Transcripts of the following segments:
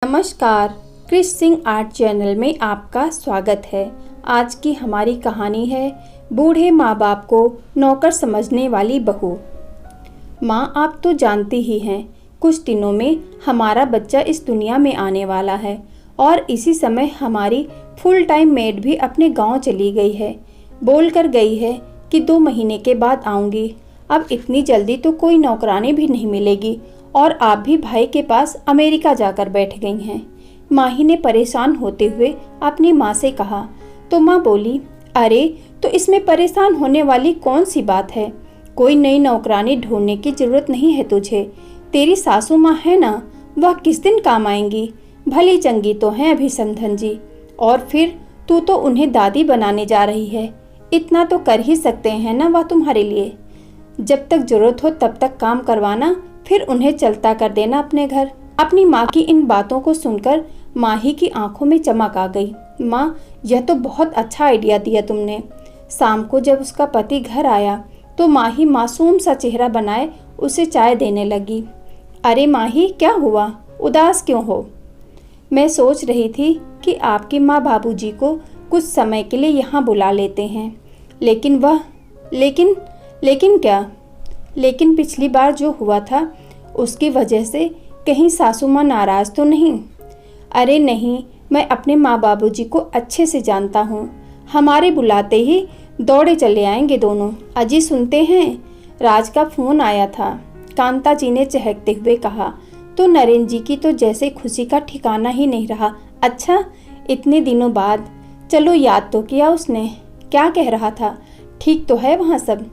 नमस्कार, Krrish Singh art channel में आपका स्वागत है। आज की हमारी कहानी है बूढ़े माँ बाप को नौकर समझने वाली बहू। माँ, आप तो जानती ही हैं, कुछ दिनों में हमारा बच्चा इस दुनिया में आने वाला है और इसी समय हमारी फुल टाइम मेड भी अपने गांव चली गई है। बोल कर गई है कि 2 महीने के बाद आऊँगी। अब इतनी जल्दी तो कोई नौकरानी भी नहीं मिलेगी और आप भी भाई के पास अमेरिका जाकर बैठ गई हैं। माही ने परेशान होते हुए अपनी माँ से कहा तो माँ बोली, अरे तो इसमें परेशान होने वाली कौन सी बात है। कोई नई नौकरानी ढूंढने की जरूरत नहीं है तुझे। तेरी सासू माँ है ना, वह किस दिन काम आएंगी। भली चंगी तो है अभी समधन जी, और फिर तू तो उन्हें दादी बनाने जा रही है। इतना तो कर ही सकते हैं ना वह तुम्हारे लिए। जब तक जरूरत हो तब तक काम करवाना, फिर उन्हें चलता कर देना अपने घर। अपनी माँ की इन बातों को सुनकर माही की आंखों में चमक आ गई। माँ, यह तो बहुत अच्छा आइडिया दिया तुमने। शाम को जब उसका पति घर आया तो माही मासूम सा चेहरा बनाए उसे चाय देने लगी। अरे माही, क्या हुआ, उदास क्यों हो? मैं सोच रही थी कि आपकी माँ बाबूजी को कुछ समय के लिए यहाँ बुला लेते हैं, लेकिन क्या? लेकिन पिछली बार जो हुआ था उसकी वजह से कहीं सासू माँ नाराज तो नहीं? अरे नहीं, मैं अपने माँ बाबूजी को अच्छे से जानता हूँ। हमारे बुलाते ही दौड़े चले आएंगे दोनों। अजी सुनते हैं, राज का फोन आया था, कांता जी ने चहकते हुए कहा। तो नरेंद्र जी की तो जैसे खुशी का ठिकाना ही नहीं रहा। अच्छा, इतने दिनों बाद, चलो याद तो किया उसने। क्या कह रहा था? ठीक तो है वहाँ सब?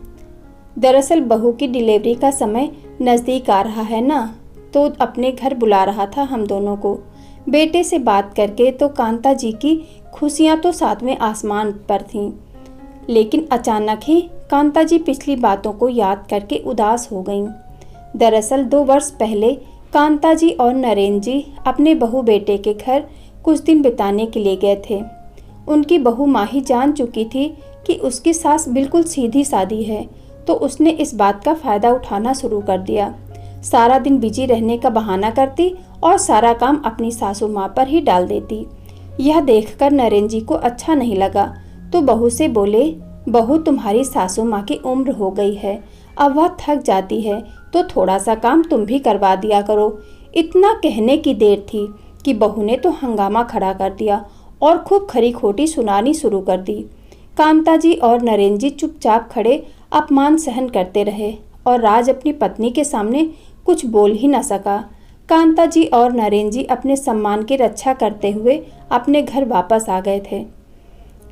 दरअसल बहू की डिलीवरी का समय नज़दीक आ रहा है ना, तो अपने घर बुला रहा था हम दोनों को। बेटे से बात करके तो कांता जी की खुशियाँ तो 7वें आसमान पर थीं, लेकिन अचानक ही कांता जी पिछली बातों को याद करके उदास हो गईं। दरअसल 2 वर्ष पहले कांता जी और नरेंद्र जी अपने बहू बेटे के घर कुछ दिन बिताने के लिए गए थे। उनकी बहू माही जान चुकी थी कि उसकी सास बिल्कुल सीधी सादी है, तो उसने इस बात का फ़ायदा उठाना शुरू कर दिया। सारा दिन बिजी रहने का बहाना करती और सारा काम अपनी सासू माँ पर ही डाल देती। यह देखकर नरेंद्र जी को अच्छा नहीं लगा, तो बहू से बोले, बहू तुम्हारी सासू माँ की उम्र हो गई है, अब वह थक जाती है, तो थोड़ा सा काम तुम भी करवा दिया करो। इतना कहने की देर थी कि बहू ने तो हंगामा खड़ा कर दिया और खूब खरी खोटी सुनानी शुरू कर दी। कांता जी और नरेंद्र जी चुपचाप खड़े अपमान सहन करते रहे और राज अपनी पत्नी के सामने कुछ बोल ही न सका। कांता जी और नरेंद्र जी अपने सम्मान की रक्षा करते हुए अपने घर वापस आ गए थे।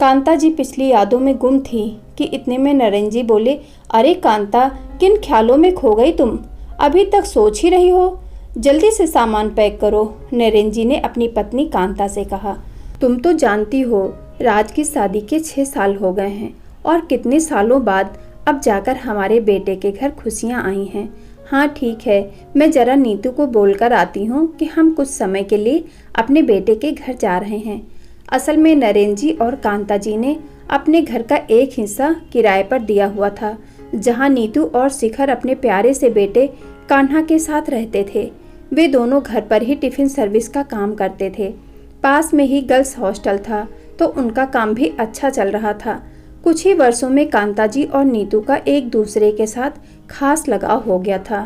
कांता जी पिछली यादों में गुम थी कि इतने में नरेंद्र जी बोले, अरे कांता, किन ख्यालों में खो गई तुम? अभी तक सोच ही रही हो? जल्दी से सामान पैक करो। नरेंद्र जी ने अपनी पत्नी कांता से कहा। तुम तो जानती हो, राज की शादी के 6 साल हो गए हैं और कितने सालों बाद अब जाकर हमारे बेटे के घर खुशियाँ आई हैं। हाँ ठीक है, मैं जरा नीतू को बोलकर आती हूँ कि हम कुछ समय के लिए अपने बेटे के घर जा रहे हैं। असल में नरेंद्र जी और कांता जी ने अपने घर का एक हिस्सा किराए पर दिया हुआ था, जहाँ नीतू और शिखर अपने प्यारे से बेटे कान्हा के साथ रहते थे। वे दोनों घर पर ही टिफिन सर्विस का काम करते थे। पास में ही गर्ल्स हॉस्टल था, तो उनका काम भी अच्छा चल रहा था। कुछ ही वर्षों में कांता जी और नीतू का एक दूसरे के साथ खास लगाव हो गया था।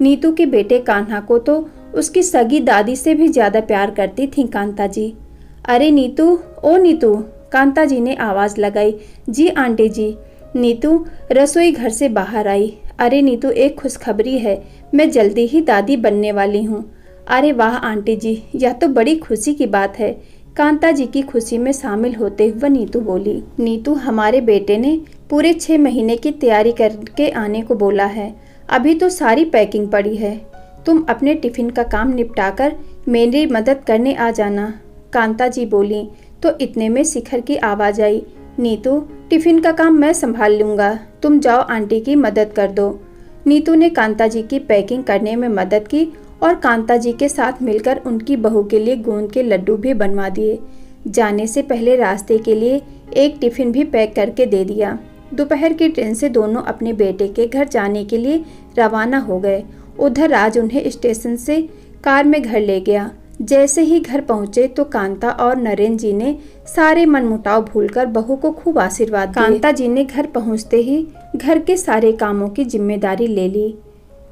नीतू के बेटे कान्हा को तो उसकी सगी दादी से भी ज़्यादा प्यार करती थी कांता जी। अरे नीतू, ओ नीतू, कांता जी ने आवाज़ लगाई। जी आंटी जी। नीतू रसोई घर से बाहर आई। अरे नीतू, एक खुशखबरी है, मैं जल्दी ही दादी बनने वाली हूँ। अरे वाह आंटी जी, यह तो बड़ी खुशी की बात है। कांता जी की खुशी में शामिल होते हुए नीतू बोली। नीतू, हमारे बेटे ने पूरे 6 महीने की तैयारी करके आने को बोला है। अभी तो सारी पैकिंग पड़ी है। तुम अपने टिफिन का काम निपटाकर मेरी मदद करने आ जाना। कांता जी बोली। तो इतने में शिखर की आवाज़ आई। नीतू, टिफिन का काम मैं संभाल लूँगा, तुम जाओ आंटी की मदद कर दो। नीतू ने कांता जी की पैकिंग करने में मदद की और कांता जी के साथ मिलकर उनकी बहू के लिए गोंद के लड्डू भी बनवा दिए। जाने से पहले रास्ते के लिए एक टिफ़िन भी पैक करके दे दिया। दोपहर की ट्रेन से दोनों अपने बेटे के घर जाने के लिए रवाना हो गए। उधर राज उन्हें स्टेशन से कार में घर ले गया। जैसे ही घर पहुंचे तो कांता और नरेंद्र जी ने सारे मनमुटाव भूलकर बहू को खूब आशीर्वाद दिए। कांता जी ने घर पहुंचते ही घर के सारे कामों की जिम्मेदारी ले ली।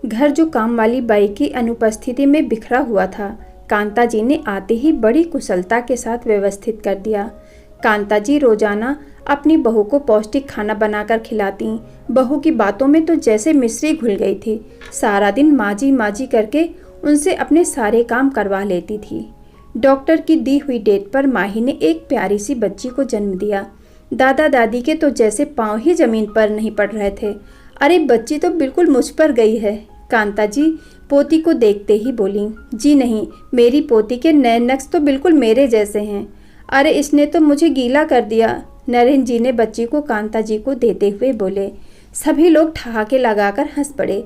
घर जो काम वाली बाई की अनुपस्थिति में बिखरा हुआ था, कांता जी ने आते ही बड़ी कुशलता के साथ व्यवस्थित कर दिया। कांता जी रोजाना अपनी बहू को पौष्टिक खाना बनाकर खिलाती। बहू की बातों में तो जैसे मिश्री घुल गई थी। सारा दिन माजी माजी करके उनसे अपने सारे काम करवा लेती थी। डॉक्टर की दी हुई डेट पर माही ने एक प्यारी सी बच्ची को जन्म दिया। दादा दादी के तो जैसे पाँव ही जमीन पर नहीं पड़ रहे थे। अरे बच्ची तो बिल्कुल मुझ पर गई है। कांता जी पोती को देखते ही बोली, जी नहीं, मेरी पोती के नए नक्श तो बिल्कुल मेरे जैसे हैं। अरे इसने तो मुझे गीला कर दिया। नरेंद्र जी ने बच्ची को कांता जी को देते हुए बोले। सभी लोग ठहाके लगाकर हंस पड़े।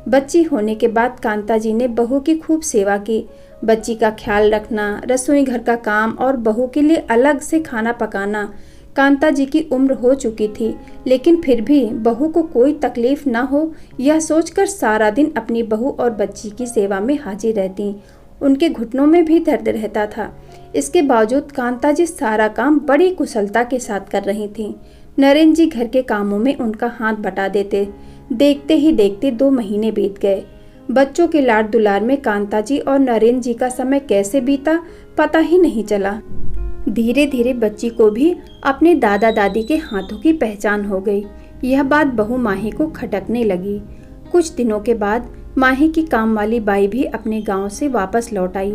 बच्ची होने के बाद कांता जी ने बहू की खूब सेवा की। बच्ची का ख्याल रखना, रसोई घर का काम और बहू के लिए अलग से खाना पकाना। कांता जी की उम्र हो चुकी थी, लेकिन फिर भी बहू को कोई तकलीफ ना हो यह सोचकर सारा दिन अपनी बहू और बच्ची की सेवा में हाजिर रहती। उनके घुटनों में भी दर्द रहता था। इसके बावजूद कांता जी सारा काम बड़ी कुशलता के साथ कर रही थीं। नरेंद्र जी घर के कामों में उनका हाथ बटा देते। देखते ही देखते 2 महीने बीत गए। बच्चों के लाड दुलार में कांता जी और नरेंद्र जी का समय कैसे बीता पता ही नहीं चला। धीरे धीरे बच्ची को भी अपने दादा दादी के हाथों की पहचान हो गई। यह बात बहू माही को खटकने लगी। कुछ दिनों के बाद माही की काम वाली बाई भी अपने गांव से वापस लौट आई।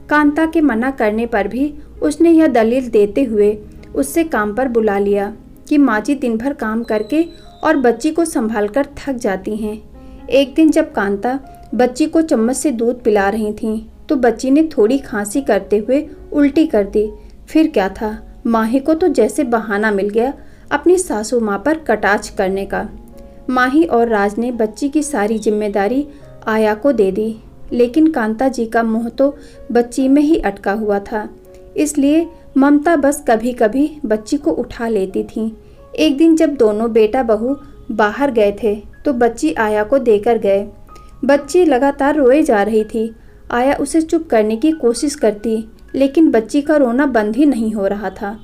कांता के मना करने पर भी उसने यह दलील देते हुए उससे काम पर बुला लिया कि माँ जी दिन भर काम करके और बच्ची को संभालकर थक जाती हैं। एक दिन जब कांता बच्ची को चम्मच से दूध पिला रही थीं, तो बच्ची ने थोड़ी खांसी करते हुए उल्टी कर दी। फिर क्या था, माही को तो जैसे बहाना मिल गया अपनी सासू माँ पर कटाक्ष करने का। माही और राज ने बच्ची की सारी जिम्मेदारी आया को दे दी, लेकिन कांता जी का मुंह तो बच्ची में ही अटका हुआ था। इसलिए ममता बस कभी कभी बच्ची को उठा लेती थी। एक दिन जब दोनों बेटा बहू बाहर गए थे तो बच्ची आया को देकर गए। बच्ची लगातार रोए जा रही थी। आया उसे चुप करने की कोशिश करती, लेकिन बच्ची का रोना बंद ही नहीं हो रहा था।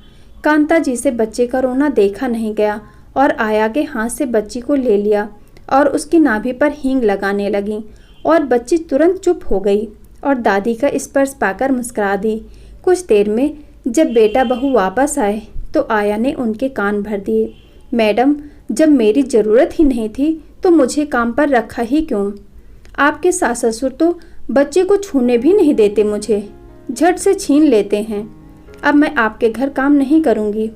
कांता जी से बच्चे का रोना देखा नहीं गया और आया के हाथ से बच्ची को ले लिया और उसकी नाभि पर हींग लगाने लगी और बच्ची तुरंत चुप हो गई और दादी का स्पर्श पाकर मुस्कुरा दी। कुछ देर में जब बेटा बहू वापस आए तो आया ने उनके कान भर दिए। मैडम, जब मेरी ज़रूरत ही नहीं थी तो मुझे काम पर रखा ही क्यों? आपके सास ससुर तो बच्चे को छूने भी नहीं देते, मुझे झट से छीन लेते हैं। अब मैं आपके घर काम नहीं करूँगी।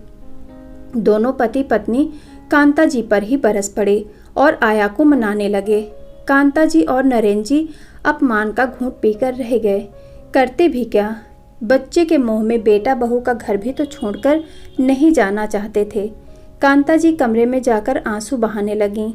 दोनों पति पत्नी कांता जी पर ही बरस पड़े और आया को मनाने लगे। कांता जी और नरेंद्र जी अपमान का घूंट पीकर रह गए। करते भी क्या, बच्चे के मुंह में बेटा बहू का घर भी तो छोड़कर नहीं जाना चाहते थे। कांता जी कमरे में जाकर आंसू बहाने लगीं।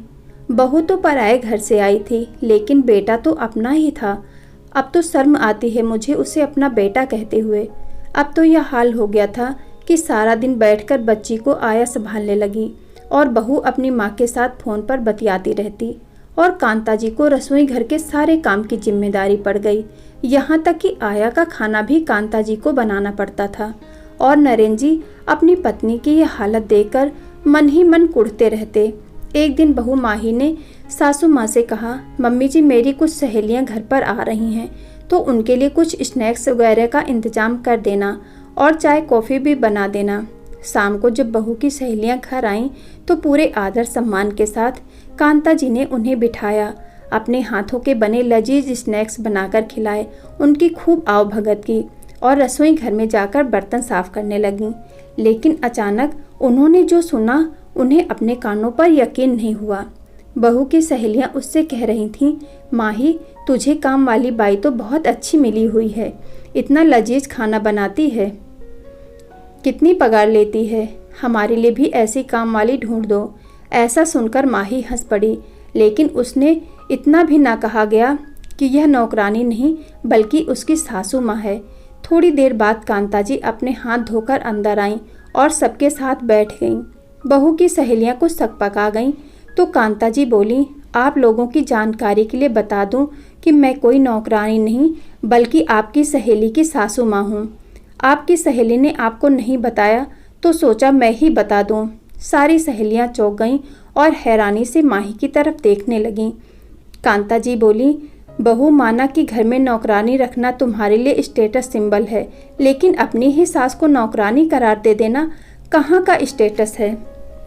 बहू तो पराए घर से आई थी, लेकिन बेटा तो अपना ही था। अब तो शर्म आती है मुझे उसे अपना बेटा कहते हुए। अब तो यह हाल हो गया था कि सारा दिन बैठकर बच्ची को आया संभालने लगी और बहू अपनी माँ के साथ फ़ोन पर बतियाती रहती और कांता जी को रसोई घर के सारे काम की जिम्मेदारी पड़ गई। यहाँ तक कि आया का खाना भी कांता जी को बनाना पड़ता था और नरेंद्र जी अपनी पत्नी की यह हालत देखकर मन ही मन कुढ़ते रहते। एक दिन बहू माही ने सासू माँ से कहा, मम्मी जी मेरी कुछ सहेलियाँ घर पर आ रही हैं तो उनके लिए कुछ स्नैक्स वगैरह का इंतजाम कर देना और चाय कॉफ़ी भी बना देना। शाम को जब बहू की सहेलियाँ घर आईं तो पूरे आदर सम्मान के साथ कांता जी ने उन्हें बिठाया, अपने हाथों के बने लजीज स्नैक्स बनाकर खिलाए, उनकी खूब आवभगत की और रसोई घर में जाकर बर्तन साफ करने लगीं। लेकिन अचानक उन्होंने जो सुना उन्हें अपने कानों पर यकीन नहीं हुआ। बहू की सहेलियां उससे कह रही थीं, माही तुझे काम वाली बाई तो बहुत अच्छी मिली हुई है, इतना लजीज खाना बनाती है, कितनी पगार लेती है, हमारे लिए भी ऐसी काम वाली ढूंढ दो। ऐसा सुनकर माही हंस पड़ी, लेकिन उसने इतना भी ना कहा गया कि यह नौकरानी नहीं बल्कि उसकी सासू माँ है। थोड़ी देर बाद कांता जी अपने हाथ धोकर अंदर आईं और सबके साथ बैठ गईं। बहू की सहेलियां कुछ सक पका गईं तो कांता जी बोली, आप लोगों की जानकारी के लिए बता दूं कि मैं कोई नौकरानी नहीं बल्कि आपकी सहेली की सासू माँ हूँ। आपकी सहेली ने आपको नहीं बताया तो सोचा मैं ही बता दूं। सारी सहेलियां चौंक गईं और हैरानी से माही की तरफ देखने लगीं। कांता जी बोली, बहू, माना कि घर में नौकरानी रखना तुम्हारे लिए स्टेटस सिंबल है, लेकिन अपनी ही सास को नौकरानी करार दे देना कहाँ का स्टेटस है।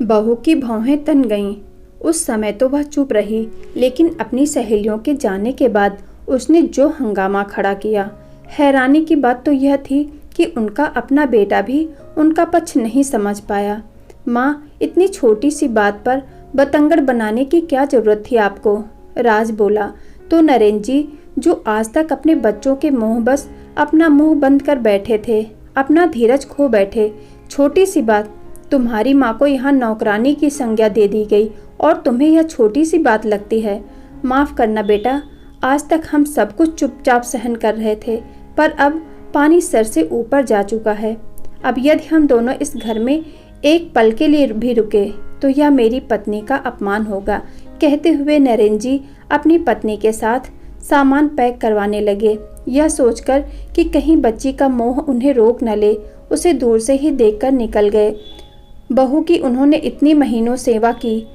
बहू की भौहें तन गईं। उस समय तो वह चुप रही, लेकिन अपनी सहेलियों के जाने के बाद उसने जो हंगामा खड़ा किया, हैरानी की बात तो यह थी कि उनका अपना बेटा भी उनका पक्ष नहीं समझ पाया। माँ, इतनी छोटी सी बात पर बतंगड़ बनाने की क्या जरूरत थी आपको? राज बोला। तो नरेंद्र जी, जो आज तक अपने बच्चों के मुंह बस अपना मुंह बंद कर बैठे थे, अपना धीरज खो बैठे, छोटी सी बात, तुम्हारी माँ को यहाँ नौकरानी की संज्ञा दे दी गई और तुम्हें यह छोटी सी बात लगती है। माफ़ करना बेटा, आज तक हम सब कुछ चुपचाप सहन कर रहे थे, पर अब पानी सर से ऊपर जा चुका है। अब यदि हम दोनों इस घर में एक पल के लिए भी रुके तो यह मेरी पत्नी का अपमान होगा। कहते हुए नरेंद्र जी अपनी पत्नी के साथ सामान पैक करवाने लगे। यह सोचकर कि कहीं बच्ची का मोह उन्हें रोक न ले, उसे दूर से ही देखकर निकल गए। बहू की उन्होंने इतनी महीनों सेवा की,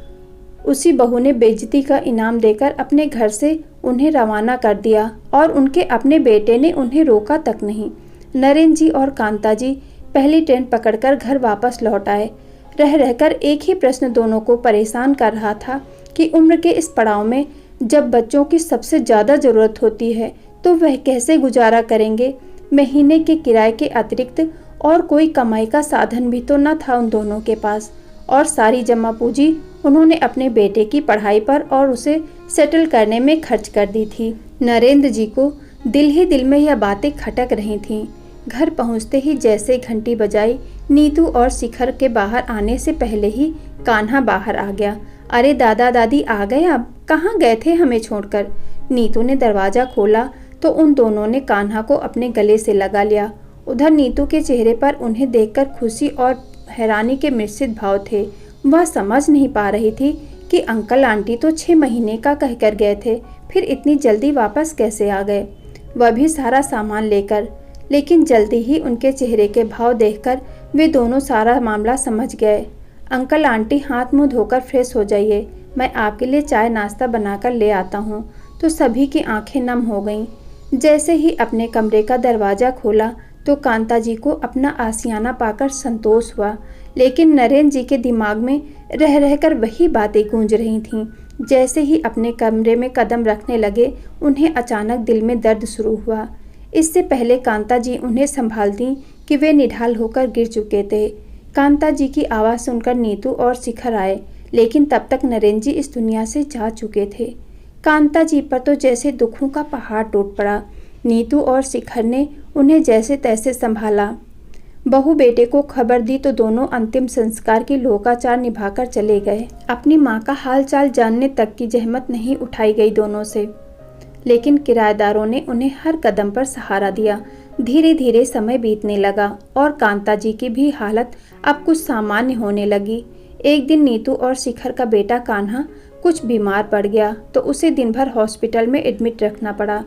उसी बहू ने बेइज्जती का इनाम देकर अपने घर से उन्हें रवाना कर दिया और उनके अपने बेटे ने उन्हें रोका तक नहीं। नरेंद्र जी और कांता जी पहली ट्रेन पकड़कर घर वापस लौट आए। रह रहकर एक ही प्रश्न दोनों को परेशान कर रहा था कि उम्र के इस पड़ाव में जब बच्चों की सबसे ज़्यादा ज़रूरत होती है तो वह कैसे गुजारा करेंगे। महीने के किराए के अतिरिक्त और कोई कमाई का साधन भी तो न था उन दोनों के पास, और सारी जमा पूंजी उन्होंने अपने बेटे की पढ़ाई पर और उसे सेटल करने में खर्च कर दी थी। नरेंद्र जी को दिल ही दिल में यह बातें खटक रही थीं। घर पहुंचते ही जैसे घंटी बजाई, नीतू और शिखर के बाहर आने से पहले ही कान्हा बाहर आ गया। अरे दादा दादी आ गए, अब कहाँ गए थे हमें छोड़कर? नीतू ने दरवाज़ा खोला तो उन दोनों ने कान्हा को अपने गले से लगा लिया। उधर नीतू के चेहरे पर उन्हें देखकर खुशी और हैरानी के मिश्रित भाव थे। वह समझ नहीं पा रही थी कि अंकल आंटी तो 6 महीने का कहकर गए थे, फिर इतनी जल्दी वापस कैसे आ गए, वह भी सारा सामान लेकर। लेकिन जल्दी ही उनके चेहरे के भाव देखकर वे दोनों सारा मामला समझ गए। अंकल आंटी, हाथ मुंह धोकर फ्रेश हो जाइए, मैं आपके लिए चाय नाश्ता बनाकर ले आता हूँ। तो सभी की आंखें नम हो गईं। जैसे ही अपने कमरे का दरवाज़ा खोला तो कांता जी को अपना आशियाना पाकर संतोष हुआ, लेकिन नरेंद्र जी के दिमाग में रह रहकर वही बातें गूंज रही थीं। जैसे ही अपने कमरे में कदम रखने लगे, उन्हें अचानक दिल में दर्द शुरू हुआ। इससे पहले कांता जी उन्हें संभालती कि वे निढाल होकर गिर चुके थे। कांता जी की आवाज़ सुनकर नीतू और शिखर आए, लेकिन तब तक नरेंद्र जी इस दुनिया से जा चुके थे। कांता जी पर तो जैसे दुखों का पहाड़ टूट पड़ा। नीतू और शिखर ने उन्हें जैसे तैसे संभाला। बहू बेटे को खबर दी तो दोनों अंतिम संस्कार की लोकाचार निभाकर चले गए। अपनी माँ का हाल चाल जानने तक की जहमत नहीं उठाई गई दोनों से, लेकिन किराएदारों ने उन्हें हर कदम पर सहारा दिया। धीरे धीरे समय बीतने लगा और कांता जी की भी हालत अब कुछ सामान्य होने लगी। एक दिन नीतू और शिखर का बेटा कान्हा कुछ बीमार पड़ गया तो उसे दिन भर हॉस्पिटल में एडमिट रखना पड़ा।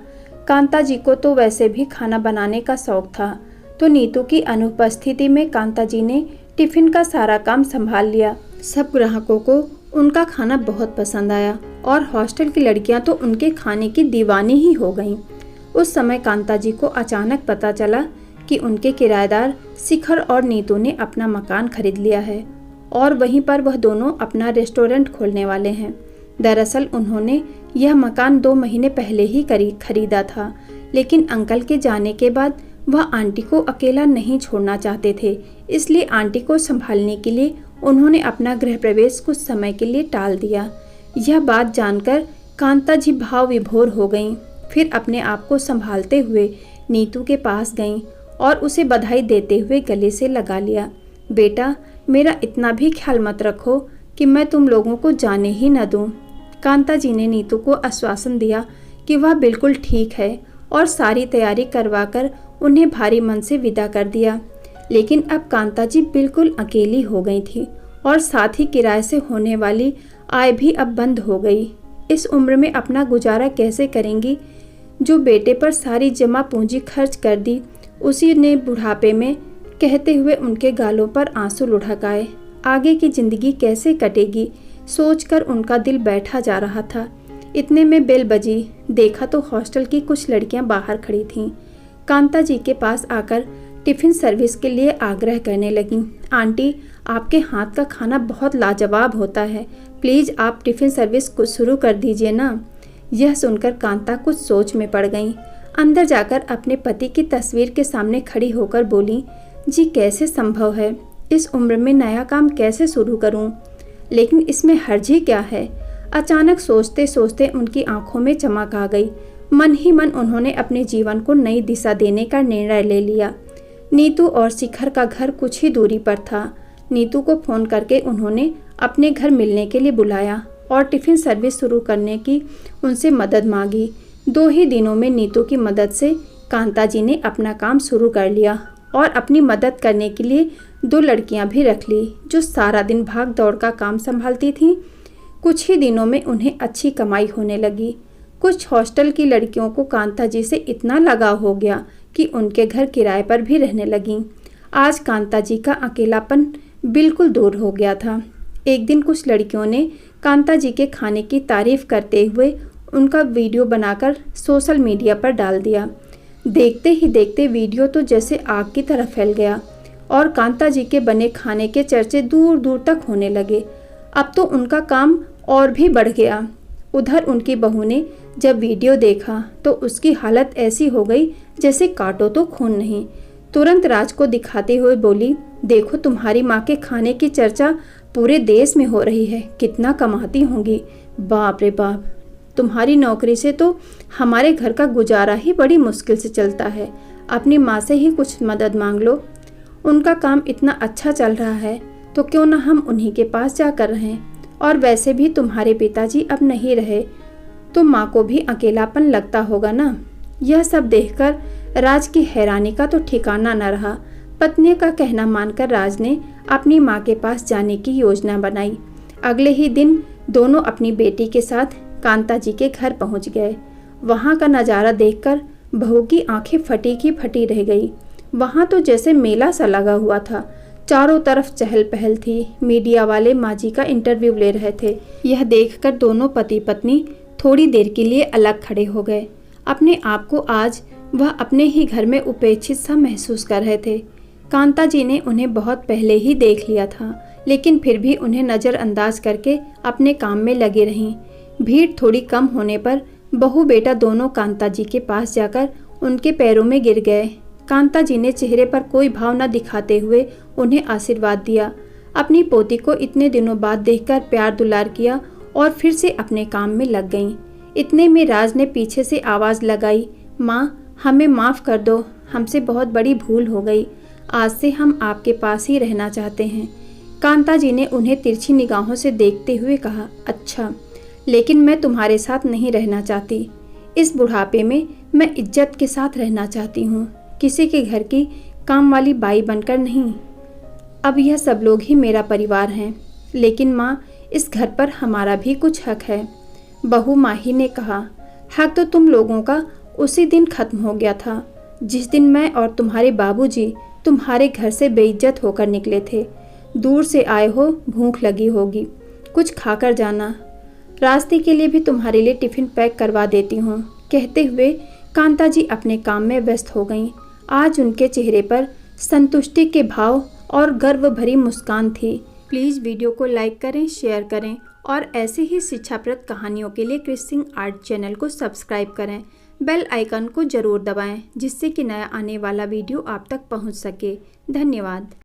कांता जी को तो वैसे भी खाना बनाने का शौक था, तो नीतू की अनुपस्थिति में कांता जी ने टिफिन का सारा काम संभाल लिया। सब ग्राहकों को उनका खाना बहुत पसंद आया और हॉस्टल की लड़कियां तो उनके खाने की दीवानी ही हो गईं। उस समय कांता जी को अचानक पता चला कि उनके किराएदार शिखर और नीतू ने अपना मकान खरीद लिया है और वहीं पर वह दोनों अपना रेस्टोरेंट खोलने वाले हैं। दरअसल उन्होंने यह मकान 2 महीने पहले ही खरीदा था, लेकिन अंकल के जाने के बाद वह आंटी को अकेला नहीं छोड़ना चाहते थे, इसलिए आंटी को संभालने के लिए उन्होंने अपना गृह प्रवेश कुछ समय के लिए टाल दिया। यह बात जानकर कांता जी भाव विभोर हो गईं। फिर अपने आप को संभालते हुए नीतू के पास गईं और उसे बधाई देते हुए गले से लगा लिया। बेटा, मेरा इतना भी ख्याल मत रखो कि मैं तुम लोगों को जाने ही न दूं। कांता जी ने नीतू को आश्वासन दिया कि वह बिल्कुल ठीक है और सारी तैयारी करवाकर उन्हें भारी मन से विदा कर दिया। लेकिन अब कांता जी बिल्कुल अकेली हो गई थी और साथ ही किराए से होने वाली आय भी अब बंद हो गई। इस उम्र में अपना गुजारा कैसे करेंगी? जो बेटे पर सारी जमा पूंजी खर्च कर दी, उसी ने बुढ़ापे में, कहते हुए उनके गालों पर आंसू लुढ़क आए। आगे की जिंदगी कैसे कटेगी सोचकर उनका दिल बैठा जा रहा था। इतने में बेल बजी। देखा तो हॉस्टल की कुछ लड़कियां बाहर खड़ी थीं। कांता जी के पास आकर टिफ़िन सर्विस के लिए आग्रह करने लगीं। आंटी, आपके हाथ का खाना बहुत लाजवाब होता है, प्लीज़ आप टिफ़िन सर्विस कुछ शुरू कर दीजिए ना। यह सुनकर कांता कुछ सोच में पड़ गईं। अंदर जाकर अपने पति की तस्वीर के सामने खड़ी होकर बोली, जी कैसे संभव है? इस उम्र में नया काम कैसे शुरू करूं? लेकिन इसमें हर्ज ही क्या है? अचानक सोचते सोचते उनकी आंखों में चमक आ गई। मन ही मन उन्होंने अपने जीवन को नई दिशा देने का निर्णय ले लिया। नीतू और शिखर का घर कुछ ही दूरी पर था। नीतू को फ़ोन करके उन्होंने अपने घर मिलने के लिए बुलाया और टिफ़िन सर्विस शुरू करने की उनसे मदद मांगी। 2 ही दिनों में नीतू की मदद से कांता जी ने अपना काम शुरू कर लिया और अपनी मदद करने के लिए 2 लड़कियां भी रख ली, जो सारा दिन भाग दौड़ का काम संभालती थीं। कुछ ही दिनों में उन्हें अच्छी कमाई होने लगी। कुछ हॉस्टल की लड़कियों को कांता जी से इतना लगाव हो गया कि उनके घर किराए पर भी रहने लगीं। आज कांता जी का अकेलापन बिल्कुल दूर हो गया था। एक दिन कुछ लड़कियों ने कांता जी के खाने की तारीफ करते हुए उनका वीडियो बनाकर सोशल मीडिया पर डाल दिया। देखते ही देखते वीडियो तो जैसे आग की तरह फैल गया और कांता जी के बने खाने के चर्चे दूर दूर तक होने लगे। अब तो उनका काम और भी बढ़ गया। उधर उनकी बहू ने जब वीडियो देखा तो उसकी हालत ऐसी हो गई जैसे काटो तो खून नहीं। तुरंत राज को दिखाते हुए बोली, देखो तुम्हारी माँ के खाने की चर्चा पूरे देश में हो रही है, कितना कमाती होंगी। बाप रे बाप, तुम्हारी नौकरी से तो हमारे घर का गुजारा ही बड़ी मुश्किल से चलता है। अपनी माँ से ही कुछ मदद मांग लो। उनका काम इतना अच्छा चल रहा है तो क्यों ना हम उन्हीं के पास जाकर रहें। और वैसे भी तुम्हारे पिताजी अब नहीं रहे तो माँ को भी अकेलापन लगता होगा ना। यह सब देखकर राज की हैरानी का तो ठिकाना न रहा। पत्नी का कहना मानकर राज ने अपनी माँ के पास जाने की योजना बनाई। अगले ही दिन दोनों अपनी बेटी के साथ कांता जी के घर पहुँच गए। वहाँ का नज़ारा देखकर बहू की आंखें फटी की फटी रह गई। वहाँ तो जैसे मेला सा लगा हुआ था। चारों तरफ चहल पहल थी। मीडिया वाले माँ जी का इंटरव्यू ले रहे थे। यह देखकर दोनों पति पत्नी थोड़ी देर के लिए अलग खड़े हो गए। अपने आप को आज वह अपने ही घर में उपेक्षित सा महसूस कर रहे थे। कांता जी ने उन्हें बहुत पहले ही देख लिया था, लेकिन फिर भी उन्हें नज़रअंदाज करके अपने काम में लगे रहीं। भीड़ थोड़ी कम होने पर बहू बेटा दोनों कांता जी के पास जाकर उनके पैरों में गिर गए। कांता जी ने चेहरे पर कोई भाव न दिखाते हुए उन्हें आशीर्वाद दिया। अपनी पोती को इतने दिनों बाद देखकर प्यार दुलार किया और फिर से अपने काम में लग गईं। इतने में राज ने पीछे से आवाज़ लगाई, माँ हमें माफ़ कर दो, हमसे बहुत बड़ी भूल हो गई। आज से हम आपके पास ही रहना चाहते हैं। कांता जी ने उन्हें तिरछी निगाहों से देखते हुए कहा, अच्छा, लेकिन मैं तुम्हारे साथ नहीं रहना चाहती। इस बुढ़ापे में मैं इज्जत के साथ रहना चाहती हूँ, किसी के घर की काम वाली बाई बनकर नहीं। अब यह सब लोग ही मेरा परिवार हैं, लेकिन माँ इस घर पर हमारा भी कुछ हक है। बहू माही ने कहा, हक तो तुम लोगों का उसी दिन खत्म हो गया था जिस दिन मैं और तुम्हारे बाबूजी तुम्हारे घर से बेइज्जत होकर निकले थे। दूर से आए हो, भूख लगी होगी, कुछ खाकर जाना। रास्ते के लिए भी तुम्हारे लिए टिफ़िन पैक करवा देती हूँ। कहते हुए कांता जी अपने काम में व्यस्त हो गईं। आज उनके चेहरे पर संतुष्टि के भाव और गर्व भरी मुस्कान थी। प्लीज़ वीडियो को लाइक करें, शेयर करें और ऐसे ही शिक्षाप्रद कहानियों के लिए क्रिस सिंह आर्ट चैनल को सब्सक्राइब करें। बेल आइकन को ज़रूर दबाएं जिससे कि नया आने वाला वीडियो आप तक पहुंच सके। धन्यवाद।